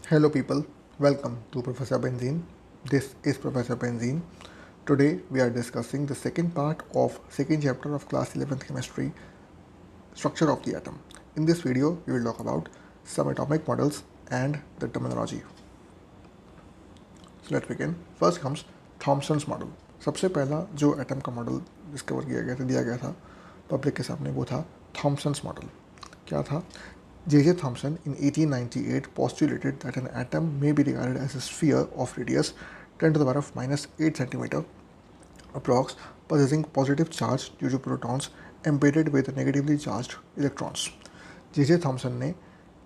Hello, people. Welcome to Professor Benzene. This is Professor Benzene. Today we are discussing the second part of second chapter of class 11th chemistry, structure of the atom. In this video, we will talk about some atomic models and the terminology. So let's begin. First comes Thomson's model. सबसे पहला जो atom का model discover किया गया था, दिया गया था पब्लिक के सामने, वो था थॉमसन्स मॉडल. क्या था? J.J. Thomson in 1898 postulated that an atom may be regarded as a sphere of radius 10 to the power of minus 8 centimeter approx, possessing positive charge due to protons embedded with negatively charged electrons. J.J. Thomson ने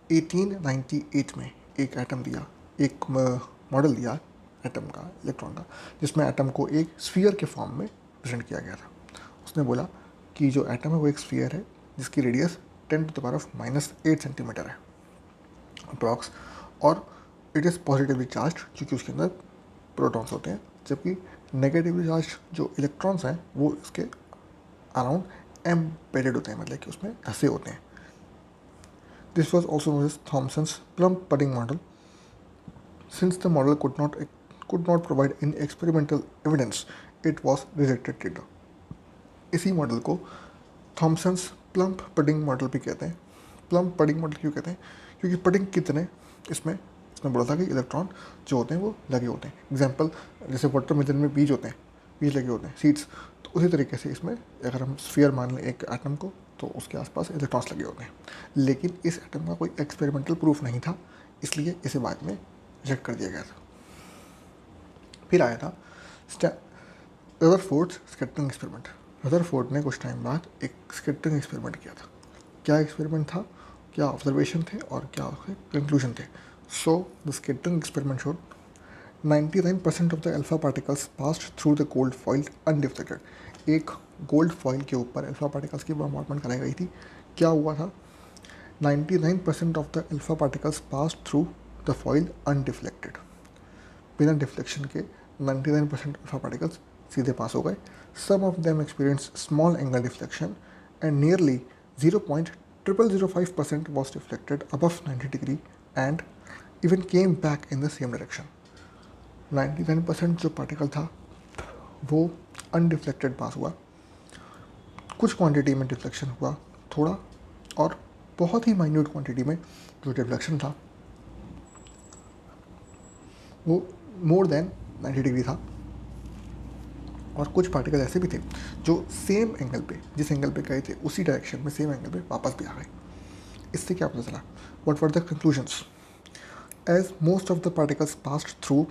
1898 में एक atom दिया, एक model दिया atom का, electron का, जिसमें atom को एक स्फीयर के फॉर्म में प्रेजेंट किया गया था. उसने बोला कि जो एटम है वो एक स्फीयर है जिसकी radius 10 to the power of minus 8 centimetre है अप्रॉक्स, और इट इज़ पॉजिटिवली चार्ज क्योंकि उसके अंदर प्रोटॉन्स होते हैं, जबकि नेगेटिवली चार्ज जो इलेक्ट्रॉन्स हैं वो इसके अराउंड एम्बेडेड होते हैं, मतलब कि उसमें धंसे होते हैं. This was also known as Thomson's plum pudding model. Since the model could not provide any experimental evidence, it was rejected later. इसी मॉडल को थॉमसन्स प्लम पडिंग मॉडल भी कहते हैं. प्लम पडिंग मॉडल क्यों कहते हैं? क्योंकि पडिंग कितने इसमें बोला था कि इलेक्ट्रॉन जो होते हैं वो लगे होते हैं. एग्जाम्पल जैसे वाटरमेलन में बीज होते हैं, बीज लगे होते हैं, सीड्स, तो उसी तरीके से इसमें अगर हम स्फीयर मान लें एक एटम को, तो उसके आसपास इलेक्ट्रॉन्स लगे होते हैं. लेकिन इस एटम का कोई एक्सपेरिमेंटल प्रूफ नहीं था, इसलिए इसे बाद में रिजेक्ट कर दिया गया था. फिर आया था रदरफोर्ड्स स्कैटरिंग एक्सपेरिमेंट. रदरफोर्ड ने कुछ टाइम बाद एक स्कैटरिंग एक्सपेरिमेंट किया था. क्या एक्सपेरिमेंट था, क्या ऑब्जर्वेशन थे और क्या उसके कंक्लूजन थे? So the scattering experiment showed 99% of the alpha particles passed through the gold foil undeflected. एक गोल्ड फॉइल के ऊपर अल्फा पार्टिकल्स की बॉम्बार्डमेंट कराई गई थी. क्या हुआ था? 99% of the alpha particles passed through the foil undeflected. बिना डिफ्लेक्शन के 99% अल्फा पार्टिकल्स सीधे पास हो गए. Some of them experience small angle deflection and nearly 0.0005% was deflected above 90 degree and even came back in the same direction. 99% जो particle था वो undeflected पास हुआ. कुछ क्वांटिटी में डिफ्लेक्शन हुआ थोड़ा, और बहुत ही माइन्यूट क्वांटिटी में जो डिफ्लेक्शन था वो मोर देन 90 डिग्री था. और कुछ पार्टिकल ऐसे भी थे जो सेम एंगल पे, जिस एंगल पे गए थे उसी डायरेक्शन में सेम एंगल पे वापस भी आ गए. इससे क्या पता चला? What were the conclusions? As most of the particles passed through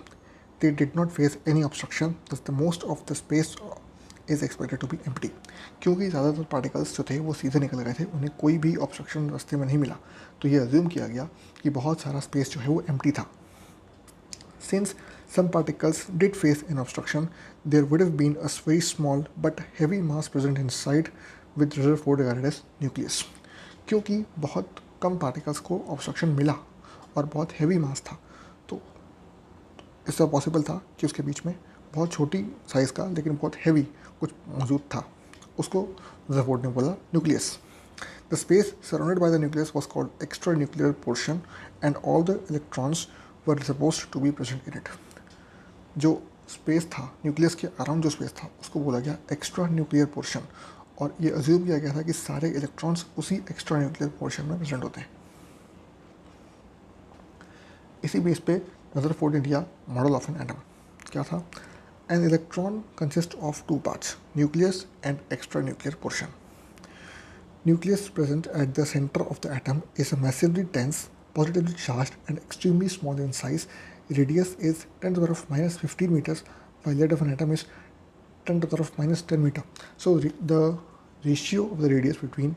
they did not face any obstruction, thus the most of the space is expected to be empty. क्योंकि ज़्यादातर पार्टिकल्स जो थे वो सीधे निकल गए थे, उन्हें कोई भी ऑब्स्ट्रक्शन रास्ते में नहीं मिला, तो ये अज्यूम किया गया कि बहुत सारा स्पेस जो है वो एम्प्टी था. Since some particles did face an obstruction, there would have been a very small but heavy mass present inside, with Rutherford regarded as nucleus. क्योंकि बहुत कम पार्टिकल्स को ऑब्स्ट्रक्शन मिला और बहुत हैवी मास था, तो इससे पॉसिबल था कि उसके बीच में बहुत छोटी साइज़ का लेकिन बहुत हैवी कुछ मौजूद था. उसको रदरफोर्ड ने बोला nucleus. The space surrounded by the nucleus was called extranuclear portion, and all the electrons were supposed to be present in it. जो स्पेस था न्यूक्लियस के अराउंड, जो स्पेस था उसको बोला गया एक्स्ट्रा न्यूक्लियर पोर्शन, और ये अज्यूम किया गया था कि सारे इलेक्ट्रॉन्स उसी एक्स्ट्रा न्यूक्लियर पोर्शन में प्रेजेंट होते हैं. इसी बेस पे रदरफोर्ड ने दिया मॉडल ऑफ एन एटम. क्या था? An electron consist of two parts, nucleus and extra nuclear portion. Nucleus present at the center of the atom is massively dense, positively charged and extremely small in size. Radius is 10 to the power of minus 15 meters, while that of an atom is 10 to the power of minus 10 meter. So the ratio of the radius between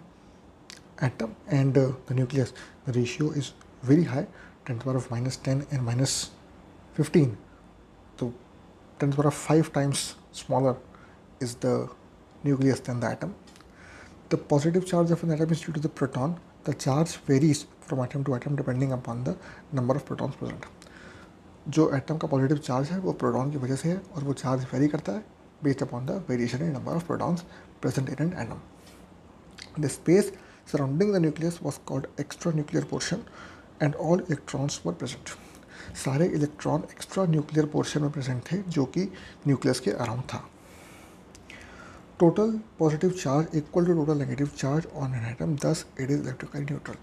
atom and the nucleus, the ratio is very high, 10 to the power of minus 10 and minus 15. So 10 to the power of 5 times smaller is the nucleus than the atom. The positive charge of an atom is due to the proton. The charge varies from atom to atom depending upon the number of protons present. जो atom का positive charge है वो proton की वजह से है, और वो चार्ज वेरी करता है based upon the variation in number of protons present in an atom. The space surrounding the nucleus was called extranuclear portion, and all electrons were present. सारे इलेक्ट्रॉन एक्स्ट्रा न्यूक्लियर पोर्शन में present थे जो कि nucleus के around था। Total positive charge equal to total negative charge on an atom, thus it is electrically neutral.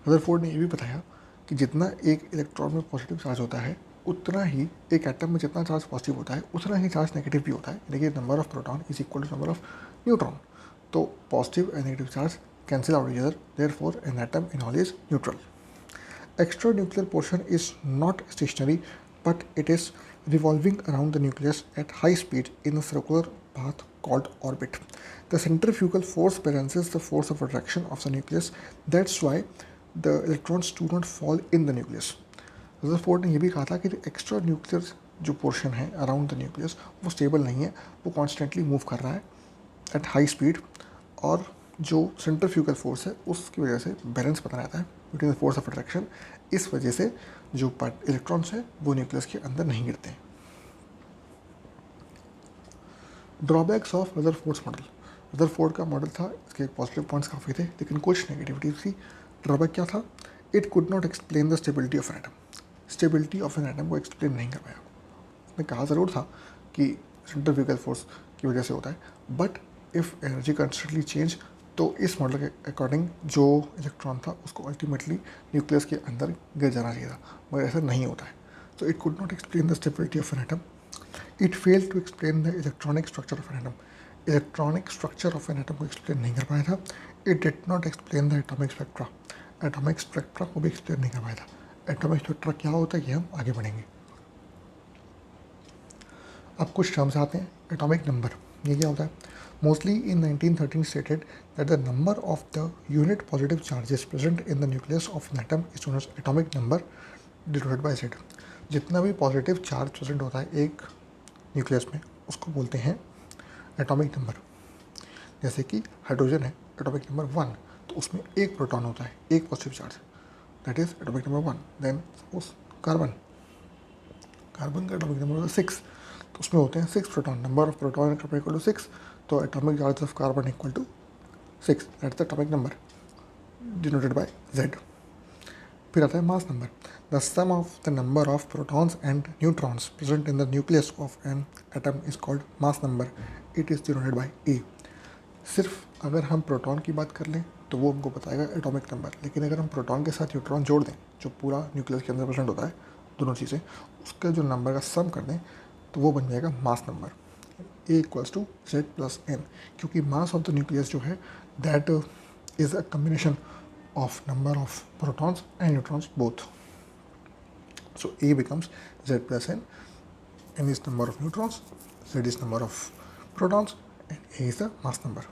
Rutherford ने यह भी बताया कि जितना एक इलेक्ट्रॉन में पॉजिटिव चार्ज होता है उतना ही एक एटम में जितना चार्ज पॉजिटिव होता है उतना ही चार्ज नेगेटिव भी होता है, यानी कि number of proton is equal to number of neutron. तो positive and negative charge cancel out each other, therefore an atom in all is neutral. Extra nuclear portion is not stationary, but it is revolving around the nucleus at high speed in a circular path called orbit. The centrifugal force balances the force of attraction of the nucleus. That's why the electrons do not fall in the nucleus. Rutherford ने यह भी कहा था कि extra nuclear जो portion है around the nucleus वो stable नहीं है, वो कॉन्स्टेंटली मूव कर रहा है एट हाई स्पीड, और जो सेंट्रीफ्यूगल फोर्स है उसकी वजह से बैलेंस बना रहता है between the force of attraction. इस वजह से जो इलेक्ट्रॉन्स हैं वो न्यूक्लियस के अंदर नहीं गिरते हैं। Drawbacks of Rutherford's model. Rutherford का मॉडल था, इसके पॉजिटिव पॉइंट्स काफ़ी थे लेकिन कुछ नेगेटिविटी थी। ड्रॉबैक क्या था? It could not explain the stability of an atom. Stability of an atom को एक्सप्लेन नहीं कर पाया। उसने कहा ज़रूर था कि सेंट्रीफ्यूगल फोर्स की वजह से होता है, but if energy constantly change तो इस मॉडल के अकॉर्डिंग जो इलेक्ट्रॉन था उसको अल्टीमेटली न्यूक्लियस के अंदर गिर जाना चाहिए था, मगर ऐसा नहीं होता है। तो it could not explain the stability of an atom. It failed to explain the electronic structure of an atom. Electronic structure of an atom को एक्सप्लेन नहीं कर पाया था। It did not explain the atomic spectra. Atomic spectra को भी explain नहीं कर पाया था। एटॉमिक स्पेक्ट्रा क्या होता है ये हम आगे बढ़ेंगे। अब कुछ टर्म्स आते हैं। एटॉमिक नंबर, ये क्या होता है? Mostly in 1913 stated that the number of the unit positive charges present in the nucleus of an atom is known as atomic number denoted by Z। जितना भी पॉजिटिव चार्ज प्रेजेंट होता है एक nucleus में उसको बोलते हैं एटॉमिक नंबर। जैसे कि हाइड्रोजन है एटॉमिक नंबर 1, तो उसमें एक प्रोटॉन होता है, एक positive charge, that is atomic number 1। Then उस कार्बन का एटॉमिक नंबर 6, तो उसमें होते हैं 6 proton. Number of proton equal to 6, तो atomic charge of carbon equal to 6, that's the atomic number denoted by Z। फिर आता है mass number. The sum of the number of protons and neutrons present in the nucleus of an atom is called mass number. It is denoted by A। सिर्फ अगर हम proton की बात कर लें तो वो हमको बताएगा एटॉमिक नंबर, लेकिन अगर हम प्रोटॉन के साथ न्यूट्रॉन जोड़ दें जो पूरा न्यूक्लियस के अंदर प्रेजेंट होता है, दोनों चीज़ें, उसका जो नंबर का सम कर दें तो वो बन जाएगा mass number. A equals to Z plus N, क्योंकि मास ऑफ द न्यूक्लियस जो है that is a combination of number of protons and neutrons both. So A becomes Z plus N, N is number of neutrons, Z is number of protons, and A is the mass number.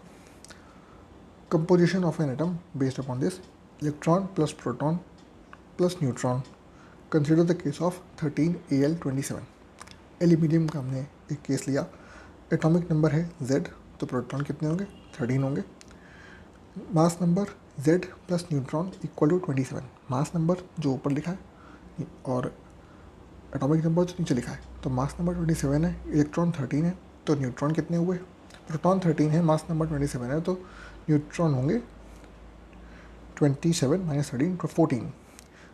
Composition of an atom based upon this: electron plus proton plus neutron. Consider the case of 13Al27। Aluminium का हमने एक case लिया। Atomic number है Z, तो proton कितने होंगे? 13 होंगे। Mass number Z plus neutron equal to 27। Mass number जो ऊपर लिखा है और एटॉमिक नंबर जो नीचे लिखा है, तो मास नंबर 27 है, इलेक्ट्रॉन 13 है, तो न्यूट्रॉन कितने हुए? प्रोटॉन 13 है, मास नंबर 27 है, तो न्यूट्रॉन होंगे 27 माइनस 13 तो 14।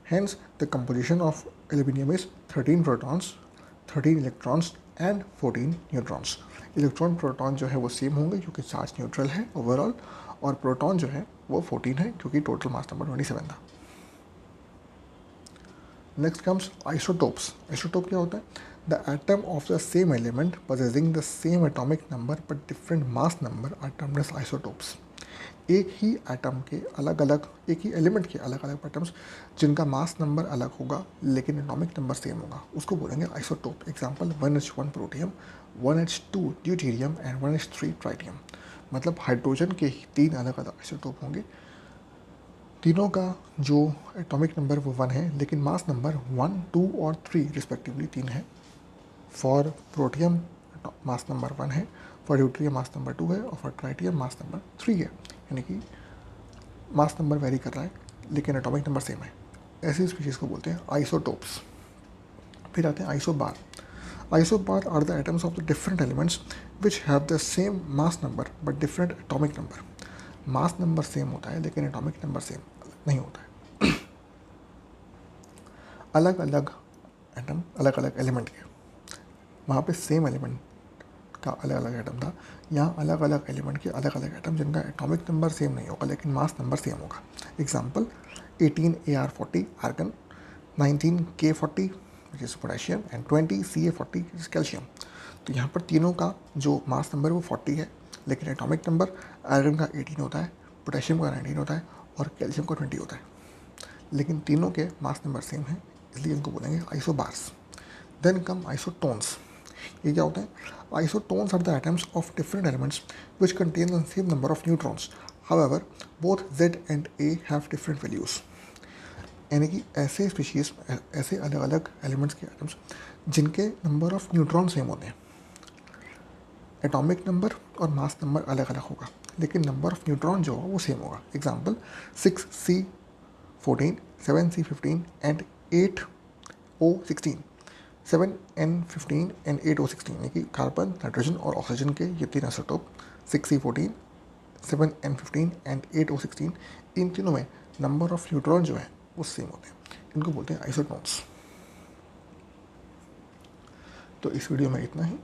Hence the composition of aluminum is 13 protons, 13 electrons and 14 neutrons। Electron proton जो है वो सेम होंगे क्योंकि चार्ज न्यूट्रल है ओवरऑल, और प्रोटॉन जो है वो 14 है क्योंकि टोटल मास नंबर 27 था। Next comes isotopes. आइसोटोप क्या होता है? The atom of the same element possessing the same atomic number but different mass number are termed as isotopes. एक ही एटम के अलग अलग, एक ही एलिमेंट के अलग अलग एटम्स जिनका मास नंबर अलग होगा लेकिन एटॉमिक नंबर सेम होगा, उसको बोलेंगे isotope. Example 1H1 protium, 1H2 deuterium and 1H3 tritium. मतलब हाइड्रोजन के ही 3 अलग अलग आइसोटोप होंगे, तीनों का जो एटॉमिक नंबर वो 1 है लेकिन मास नंबर 1, 2 और 3 रिस्पेक्टिवली 3 है। फॉर प्रोटियम मास नंबर 1 है, फॉर ड्यूटेरियम मास नंबर 2 है, और फॉर ट्राइटियम मास नंबर 3 है। यानी कि मास नंबर वेरी कर रहा है लेकिन एटॉमिक नंबर सेम है। ऐसी स्पीशीज़ को बोलते हैं आइसोटोप्स। फिर आते हैं isobar. Isobar are the atoms of the different elements which have the same mass number but different atomic number. Mass number same होता है लेकिन एटॉमिक नंबर सेम नहीं होता है। अलग अलग एटम अलग अलग एलिमेंट के, वहाँ पे सेम एलिमेंट का अलग अलग एटम था, यहाँ अलग अलग एलिमेंट के अलग अलग एटम जिनका एटॉमिक नंबर सेम नहीं होगा लेकिन मास नंबर सेम होगा। Example 18 Ar40 argon, 19 K40 which is potassium and 20 Ca40 which is calcium. तो यहाँ पर तीनों का जो मास नंबर वो 40 है, लेकिन एटॉमिक नंबर आयरन का 18 होता है, पोटेशियम का 19 होता है और कैल्शियम का 20 होता है, लेकिन तीनों के मास नंबर सेम है, इसलिए इनको बोलेंगे आइसोबार्स। Then come isotones. ये क्या होते हैं? Isotones are the atoms of different elements which contain the same number of neutrons, however both Z and A have different values. यानी कि ऐसे स्पीशीज, ऐसे अलग अलग एलिमेंट्स के एटम्स जिनके नंबर ऑफ न्यूट्रॉन सेम होते हैं, एटॉमिक नंबर और मास नंबर अलग अलग होगा लेकिन नंबर ऑफ न्यूट्रॉन जो होगा वो सेम होगा। Example 6C14, 7C15 and 8O16, 7N15 and 8O16, यानी कि कार्बन, नाइट्रोजन और ऑक्सीजन के ये तीन isotope 6C14, 7N15 and 8O16, इन तीनों में नंबर ऑफ न्यूट्रॉन जो है वो सेम होते हैं, इनको बोलते हैं आइसोटोन्स। तो इस वीडियो में इतना ही,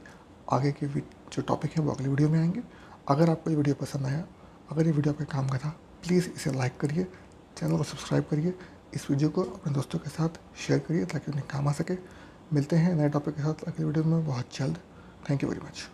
आगे के जो टॉपिक है वो अगली वीडियो में आएंगे। अगर आपको ये वीडियो पसंद आया, अगर ये वीडियो आपके काम का था, प्लीज़ इसे लाइक करिए, चैनल को सब्सक्राइब करिए, इस वीडियो को अपने दोस्तों के साथ शेयर करिए ताकि उन्हें काम आ सके। मिलते हैं नए टॉपिक के साथ अगली वीडियो में बहुत जल्द। Thank you very much.